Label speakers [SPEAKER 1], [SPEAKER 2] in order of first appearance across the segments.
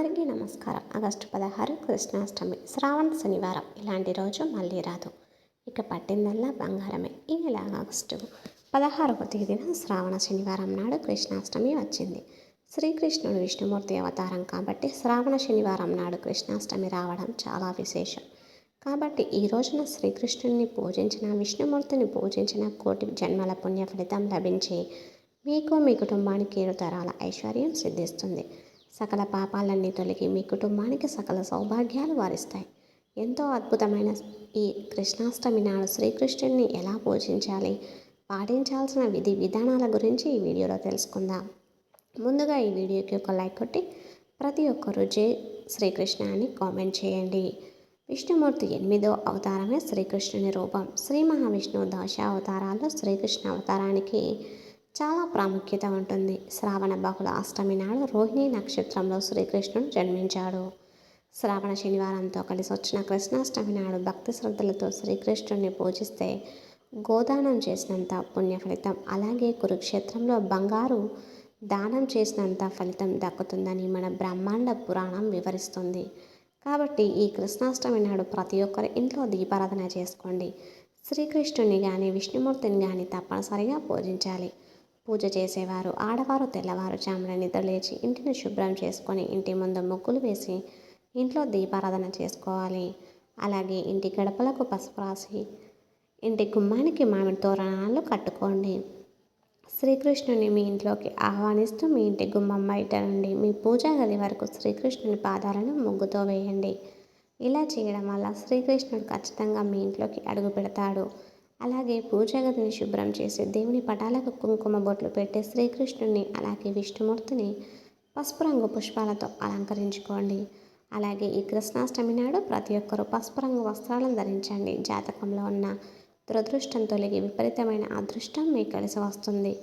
[SPEAKER 1] అందరికీ నమస్కారం. ఆగస్టు 16 కృష్ణాష్టమి, శ్రావణ శనివారం. ఇలాంటి రోజు మళ్ళీ రాదు. ఇక పట్టిందల్లా బంగారమే. ఈ నెల ఆగస్టు 16వ తేదీన శ్రావణ శనివారం నాడు కృష్ణాష్టమి వచ్చింది. శ్రీకృష్ణుడు విష్ణుమూర్తి అవతారం కాబట్టి శ్రావణ శనివారం నాడు కృష్ణాష్టమి రావడం చాలా విశేషం. కాబట్టి ఈ రోజున శ్రీకృష్ణుడిని పూజించిన, విష్ణుమూర్తిని పూజించిన కోటి జన్మల పుణ్య ఫలితం లభించి మీకు మీ కుటుంబానికి 7 తరాల ఐశ్వర్యం సిద్ధిస్తుంది. సకల పాపాలన్నీ తొలగి మీ కుటుంబానికి సకల సౌభాగ్యాలు వారిస్తాయి. ఎంతో అద్భుతమైన ఈ కృష్ణాష్టమి నాడు శ్రీకృష్ణుడిని ఎలా పూజించాలి, పాటించాల్సిన విధి విధానాల గురించి ఈ వీడియోలో తెలుసుకుందాం. ముందుగా ఈ వీడియోకి ఒక లైక్ కొట్టి ప్రతి ఒక్కరూ జై శ్రీకృష్ణ అని కామెంట్ చేయండి. విష్ణుమూర్తి 8వ అవతారమే శ్రీకృష్ణుని రూపం. శ్రీ మహావిష్ణువు దశ అవతారాల్లో శ్రీకృష్ణ అవతారానికి చాలా ప్రాముఖ్యత ఉంటుంది. శ్రావణ బహుళ అష్టమి నాడు రోహిణి నక్షత్రంలో శ్రీకృష్ణుడు జన్మించాడు. శ్రావణ శనివారంతో కలిసి వచ్చిన కృష్ణాష్టమి నాడు భక్తి శ్రద్ధలతో శ్రీకృష్ణుడిని పూజిస్తే గోదానం చేసినంత పుణ్య ఫలితం, అలాగే కురుక్షేత్రంలో బంగారు దానం చేసినంత ఫలితం దక్కుతుందని మన బ్రహ్మాండ పురాణం వివరిస్తుంది. కాబట్టి ఈ కృష్ణాష్టమి నాడు ప్రతి ఒక్కరు ఇంట్లో దీపారాధన చేసుకోండి. శ్రీకృష్ణుని కానీ విష్ణుమూర్తిని కానీ తప్పనిసరిగా పూజించాలి. పూజ చేసేవారు ఆడవారు తెల్లవారుజామున నిద్రలేచి ఇంటిని శుభ్రం చేసుకొని ఇంటి ముందు ముగ్గులు వేసి ఇంట్లో దీపారాధన చేసుకోవాలి. అలాగే ఇంటి గడపలకు పసుపు రాసి ఇంటి గుమ్మానికి మామిడి తోరణాలు కట్టుకోండి. శ్రీకృష్ణుని మీ ఇంట్లోకి ఆహ్వానిస్తూ మీ ఇంటి గుమ్మం బయట నుండి మీ పూజా గది వరకు శ్రీకృష్ణుని పాదాలను ముగ్గుతో వేయండి. ఇలా చేయడం వల్ల శ్రీకృష్ణుడు ఖచ్చితంగా మీ ఇంట్లోకి అడుగు పెడతాడు. అలాగే పూజా గదిని శుభ్రం చేసి దేవుని పటాలకు కుంకుమ బొట్లు పెట్టి శ్రీకృష్ణుని అలాగే విష్ణుమూర్తిని పసుపు రంగు పుష్పాలతో అలంకరించుకోండి. అలాగే ఈ కృష్ణాష్టమి నాడు ప్రతి ఒక్కరూ పసుపు రంగు వస్త్రాలను ధరించండి. జాతకంలో ఉన్న దురదృష్టం తొలగి విపరీతమైన అదృష్టం మీకు కలిసి వస్తుంది.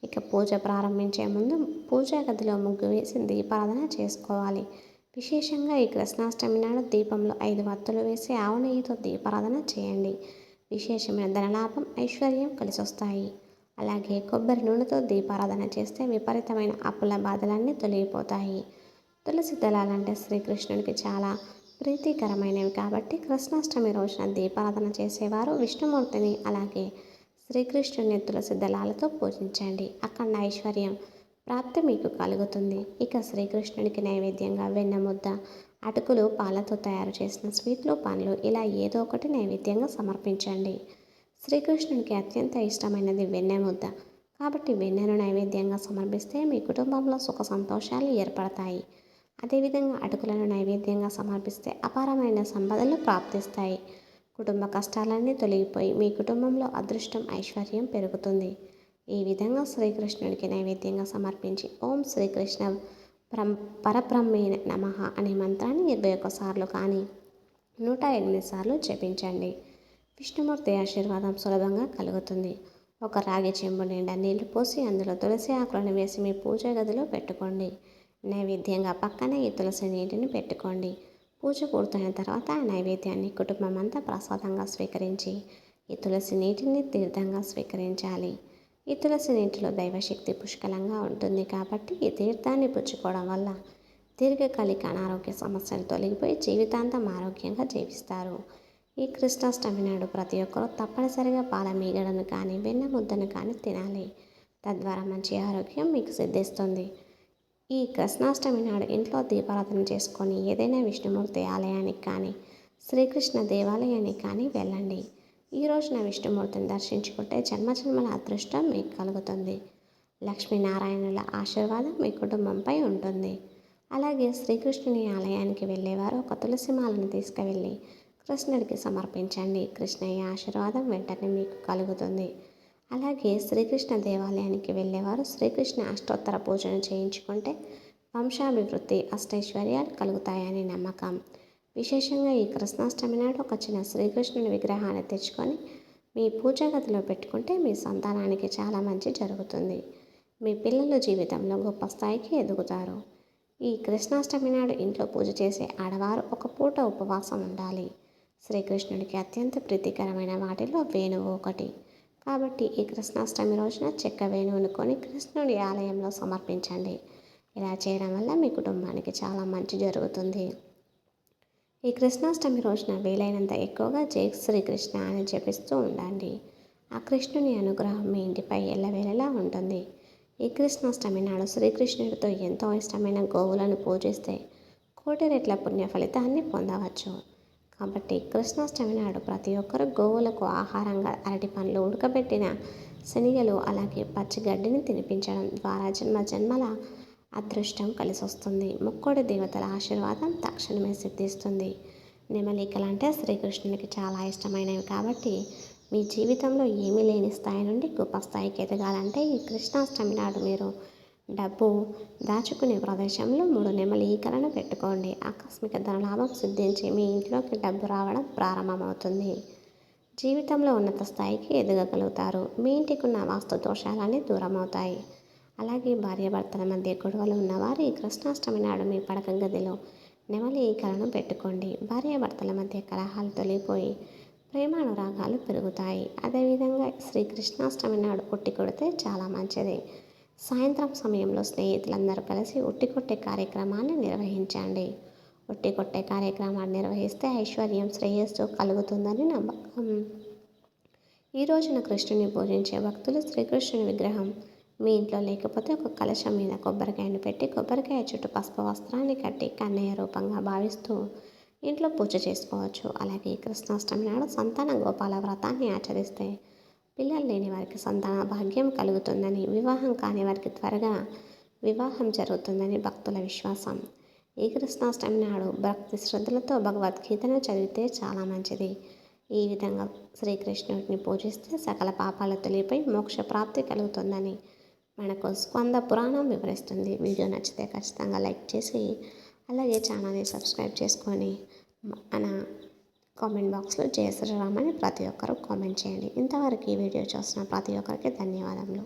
[SPEAKER 1] ఇక పూజ ప్రారంభించే ముందు పూజా గదిలో ముగ్గు వేసి దీపారాధన చేసుకోవాలి. విశేషంగా ఈ కృష్ణాష్టమి నాడు దీపంలో 5 వత్తులు వేసి ఆవు నెయ్యితో దీపారాధన చేయండి. విశేషమైన ధనలాభం, ఐశ్వర్యం కలిసి వస్తాయి. అలాగే కొబ్బరి నూనెతో దీపారాధన చేస్తే విపరీతమైన అప్పుల బాధలన్నీ తొలగిపోతాయి. తులసి దళాలంటే శ్రీకృష్ణుడికి చాలా ప్రీతికరమైనవి కాబట్టి కృష్ణాష్టమి రోజున దీపారాధన చేసేవారు విష్ణుమూర్తిని అలాగే శ్రీకృష్ణుని తులసి దళాలతో పూజించండి. అఖండ ఐశ్వర్యం ప్రాప్తి మీకు కలుగుతుంది. ఇక శ్రీకృష్ణుడికి నైవేద్యంగా వెన్న ముద్ద, అటుకులు, పాలతో తయారు చేసిన స్వీట్లు, పండ్లు ఇలా ఏదో ఒకటి నైవేద్యంగా సమర్పించండి. శ్రీకృష్ణుడికి అత్యంత ఇష్టమైనది వెన్న ముద్ద కాబట్టి వెన్నను నైవేద్యంగా సమర్పిస్తే మీ కుటుంబంలో సుఖ సంతోషాలు ఏర్పడతాయి. అదేవిధంగా అటుకులను నైవేద్యంగా సమర్పిస్తే అపారమైన సంపదలు ప్రాప్తిస్తాయి. కుటుంబ కష్టాలన్నీ తొలగిపోయి మీ కుటుంబంలో అదృష్టం, ఐశ్వర్యం పెరుగుతుంది. ఈ విధంగా శ్రీకృష్ణుడికి నైవేద్యంగా సమర్పించి ఓం శ్రీకృష్ణ పరబ్రహ్మే నమః అనే మంత్రాన్ని 21 సార్లు కానీ 108 సార్లు జపించండి. విష్ణుమూర్తి ఆశీర్వాదం సులభంగా కలుగుతుంది. ఒక రాగి చెంబు నిండా నీళ్లు పోసి అందులో తులసి ఆకులను వేసి మీ పూజ గదిలో పెట్టుకోండి. నైవేద్యంగా పక్కనే ఈ తులసి నీటిని పెట్టుకోండి. పూజ పూర్తయిన తర్వాత ఆ నైవేద్యాన్ని కుటుంబం అంతా ప్రసాదంగా స్వీకరించి ఈ తులసి నీటిని తీర్థంగా స్వీకరించాలి. ఈ తులసి నీటిలో దైవశక్తి పుష్కలంగా ఉంటుంది కాబట్టి ఈ తీర్థాన్ని పుచ్చుకోవడం వల్ల దీర్ఘకాలిక అనారోగ్య సమస్యలు తొలగిపోయి జీవితాంతం ఆరోగ్యంగా జీవిస్తారు. ఈ కృష్ణాష్టమి నాడు ప్రతి ఒక్కరూ తప్పనిసరిగా పాల మీగడను కానీ వెన్న ముద్దను కానీ తినాలి. తద్వారా మంచి ఆరోగ్యం మీకు సిద్ధిస్తుంది. ఈ కృష్ణాష్టమి నాడు ఇంట్లో దీపారాధన చేసుకొని ఏదైనా విష్ణుమూర్తి ఆలయానికి కానీ శ్రీకృష్ణ దేవాలయానికి కానీ వెళ్ళండి. ఈ రోజున విష్ణుమూర్తిని దర్శించుకుంటే జన్మజన్మల అదృష్టం మీకు కలుగుతుంది. లక్ష్మీనారాయణుల ఆశీర్వాదం మీ కుటుంబంపై ఉంటుంది. అలాగే శ్రీకృష్ణుని ఆలయానికి వెళ్ళేవారు ఒక తులసిమాలను తీసుకువెళ్ళి కృష్ణుడికి సమర్పించండి. కృష్ణయ్య ఆశీర్వాదం వెంటనే మీకు కలుగుతుంది. అలాగే శ్రీకృష్ణ దేవాలయానికి వెళ్ళేవారు శ్రీకృష్ణ అష్టోత్తర పూజను చేయించుకుంటే వంశాభివృద్ధి, అష్టైశ్వర్యాలు కలుగుతాయని నమ్మకం. విశేషంగా ఈ కృష్ణాష్టమి నాడు ఒక చిన్న శ్రీకృష్ణుని విగ్రహాన్ని తెచ్చుకొని మీ పూజా గదిలో పెట్టుకుంటే మీ సంతానానికి చాలా మంచి జరుగుతుంది. మీ పిల్లల జీవితంలో గొప్ప స్థాయికి ఎదుగుతారు. ఈ కృష్ణాష్టమి నాడు ఇంట్లో పూజ చేసే ఆడవారు ఒక పూట ఉపవాసం ఉండాలి. శ్రీకృష్ణుడికి అత్యంత ప్రీతికరమైన వాటిలో వేణువు ఒకటి. కాబట్టి ఈ కృష్ణాష్టమి రోజున చెక్క వేణువును కొని కృష్ణుడి ఆలయంలో సమర్పించండి. ఇలా చేయడం వల్ల మీ కుటుంబానికి చాలా మంచి జరుగుతుంది. ఈ కృష్ణాష్టమి రోజున వీలైనంత ఎక్కువగా జై శ్రీకృష్ణ అని జపిస్తూ ఉండండి. ఆ కృష్ణుని అనుగ్రహం మీ ఇంటిపై ఎల్లవేళలా ఉంటుంది. ఈ కృష్ణాష్టమి నాడు శ్రీకృష్ణుడితో ఎంతో ఇష్టమైన గోవులను పూజిస్తే కోటి రెట్ల పుణ్య ఫలితాన్ని పొందవచ్చు. కాబట్టి కృష్ణాష్టమి నాడు ప్రతి ఒక్కరూ గోవులకు ఆహారంగా అరటి పండ్లు, ఉడకబెట్టిన శనగలు, అలాగే పచ్చిగడ్డిని తినిపించడం ద్వారా జన్మజన్మల అదృష్టం కలిసి వస్తుంది. ముక్కోడి దేవతల ఆశీర్వాదం తక్షణమే సిద్ధిస్తుంది. నెమలికలంటే శ్రీకృష్ణునికి చాలా ఇష్టమైనవి కాబట్టి మీ జీవితంలో ఏమీ లేని స్థాయి నుండి గొప్ప స్థాయికి ఎదగాలంటే ఈ కృష్ణాష్టమి నాడు మీరు డబ్బు దాచుకునే ప్రదేశంలో 3 నెమలి ఈకలను పెట్టుకోండి. ఆకస్మిక ధనలాభం సిద్ధించి మీ ఇంట్లోకి డబ్బు రావడం ప్రారంభమవుతుంది. జీవితంలో ఉన్నత స్థాయికి ఎదగగలుగుతారు. మీ ఇంటికి ఉన్న వాస్తు దోషాలన్నీ దూరం అవుతాయి. అలాగే భార్యాభర్తల మధ్య గొడవలు ఉన్నవారు ఈ కృష్ణాష్టమి నాడు మీ పడక గదిలో నెమలి ఈకలను పెట్టుకోండి. భార్యాభర్తల మధ్య కలహాలు తొలగిపోయి ప్రేమానురాగాలు పెరుగుతాయి. అదేవిధంగా శ్రీకృష్ణాష్టమి నాడు ఉట్టి కొడితే చాలా మంచిది. సాయంత్రం సమయంలో స్నేహితులందరూ కలిసి ఉట్టి కొట్టే కార్యక్రమాన్ని నిర్వహించండి. ఉట్టి కొట్టే కార్యక్రమాన్ని నిర్వహిస్తే ఐశ్వర్యం, శ్రేయస్సు కలుగుతుందని నమ్మకం. ఈ రోజున కృష్ణుని పూజించే భక్తులు శ్రీకృష్ణుని విగ్రహం మీ ఇంట్లో లేకపోతే ఒక కలశం మీద కొబ్బరికాయను పెట్టి కొబ్బరికాయ చుట్టూ పసుపు వస్త్రాన్ని కట్టి కన్నయ్య రూపంగా భావిస్తూ ఇంట్లో పూజ చేసుకోవచ్చు. అలాగే కృష్ణాష్టమి నాడు సంతాన గోపాల వ్రతాన్ని ఆచరిస్తే పిల్లలు లేని వారికి సంతాన భాగ్యం కలుగుతుందని, వివాహం కాని వారికి త్వరగా వివాహం జరుగుతుందని భక్తుల విశ్వాసం. ఈ కృష్ణాష్టమి నాడు భక్తి శ్రద్ధలతో భగవద్గీతను చదివితే చాలా మంచిది. ఈ విధంగా శ్రీకృష్ణుడిని పూజిస్తే సకల పాపాలు తొలిగిపోయి మోక్ష ప్రాప్తి కలుగుతుందని మనకు స్కంద పురాణం వివరిస్తుంది. వీడియో నచ్చితే ఖచ్చితంగా లైక్ చేసి అలాగే ఛానల్ని సబ్స్క్రైబ్ చేసుకొని మన కామెంట్ బాక్స్లో జయ శ్రీరామ్ అని ప్రతి ఒక్కరూ కామెంట్ చేయండి. ఇంతవరకు ఈ వీడియో చూసిన ప్రతి ఒక్కరికి ధన్యవాదములు.